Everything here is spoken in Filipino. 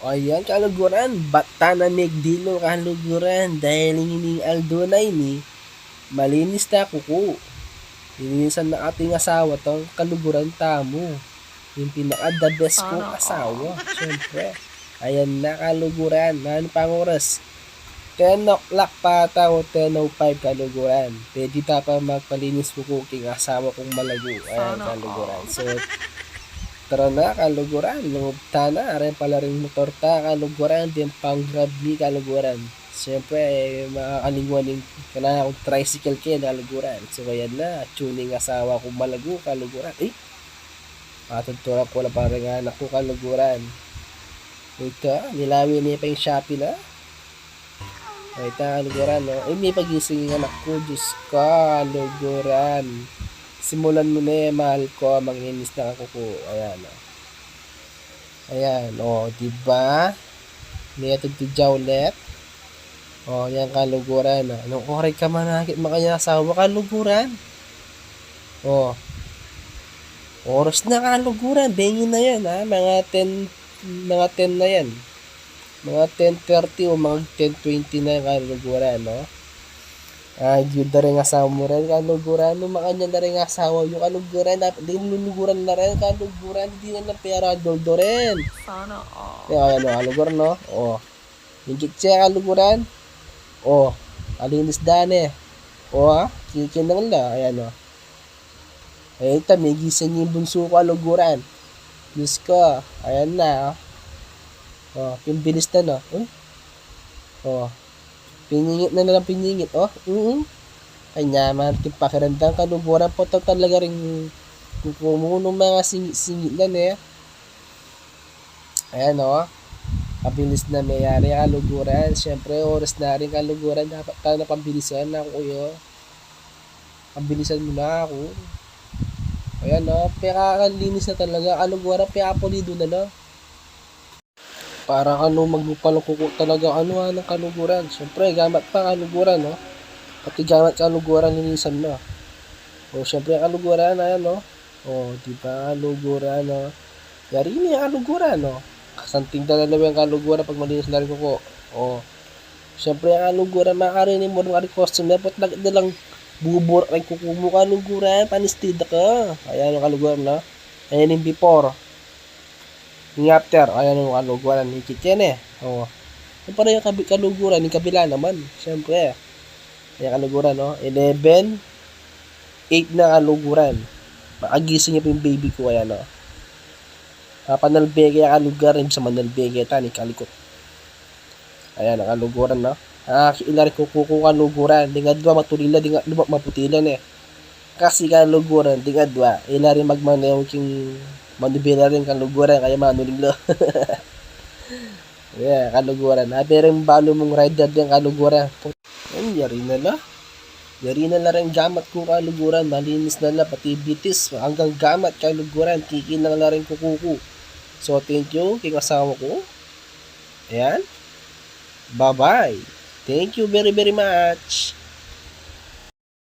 Ayan kaluguran, bata na megdilo kaluguran dahil hining aldunay ni malinis na kuko. Linisan na ating asawa tong kaluguran tamo. Yung pinaka the best kong Sana asawa. all. Siyempre. Ayan na kaluguran. Ano pang oras? 10 o'clock pa ata o 10:05 kaluguran. Pwede ta pa magpalinis ko king asawa kong malago. Ayan Sana kaluguran. all. So, tara na kaluguran. Lungubta na. Aray pala rin motor ta kaluguran. Din pang grab ni kaluguran. Siyempre, makakalingwaning kana akong tricycle kaya kaluguran. So, ayan na. Tuning asawa kong malago kaluguran. Eh, matutulak ko na parang anak ko kaluguran. Ito, nilawin niya pa yung Shopee na. Ito, kaluguran, no? Eh, may pagising yung anak ko. Diyos ka, kaluguran. Simulan mo na eh, mahal ko. Manginis na ako ko. Ayan, no? Ayan, diba? May atod to Jowlet. Yan, kaluguran, no? Anong oray ka manakit makanya asawa kaluguran? Oras na kaluguran. Bengi na yan, ha? Mga 10 na yan. Mga 10:30 o mga 10:20 na yung kaluguran, no? Yun na rin asawa mo rin, kaluguran. No, makanya na rin asawa yung kaluguran. Dapat luluguran na rin, kaluguran. Hindi na lang pera, doldo rin. Sana all. Ayan, kaluguran, no? Hingit siya, kaluguran. Alinis dane. Kikinang la. Ayan, ito, may gising yung bunso ko, kaluguran. Diyos ko, ayan na, pimbilis na, no? Piningit na lang piningit, Kanya, man, pakiramdam kaluguran po talaga rin kumuno mga singit lang, Ayan, kabilis na mayari kaluguran. Siyempre, oras na rin kaluguran. Dapat ka na pambilisan na ako, Pambilisan mo na ako. Ayan, pera kalinis na talaga. Kaluguran, pera pulido na, para magpalungkuko talaga ng kaluguran. Siyempre, gamat pa kaluguran, Pati gamat kaluguran linisan mo. Siyempre, kaluguran, ayan, diba, kaluguran, Yari niya kaluguran, Kasanting talaga yung kaluguran pag malinis na rin ko. Siyempre, kaluguran, makarinig mo ng customer, pat na lang bubur ay kuko mo kaluguran, panistida ka. Ayan yung kaluguran, Ayan yung before. Yung after, ayan yung kaluguran, higit yan, Yung para yung kaluguran, yung kabila naman, siyempre. Ayan kaluguran, 11, 8 na kaluguran. Makagising niya pa yung baby ko, ayan, Panalbege kaluguran, sa manalbege tani kalikot. Ayan, kaluguran, ilari ko kaluguran, dingadwa matulila, dingadwa maputilan, Kasi kaluguran, dingadwa, ilari magmanew king manubila rin kaluguran, kaya manulilo. Yeah, kaluguran. Pero yung balo mong rider din kaluguran. Yari na la rin gamat ko kaluguran. Malinis na la, pati bitis. Hanggang gamat kaluguran. Kikin na la rin kukuku. So, thank you king asawa ko. Ayan. Bye-bye. Thank you very very much.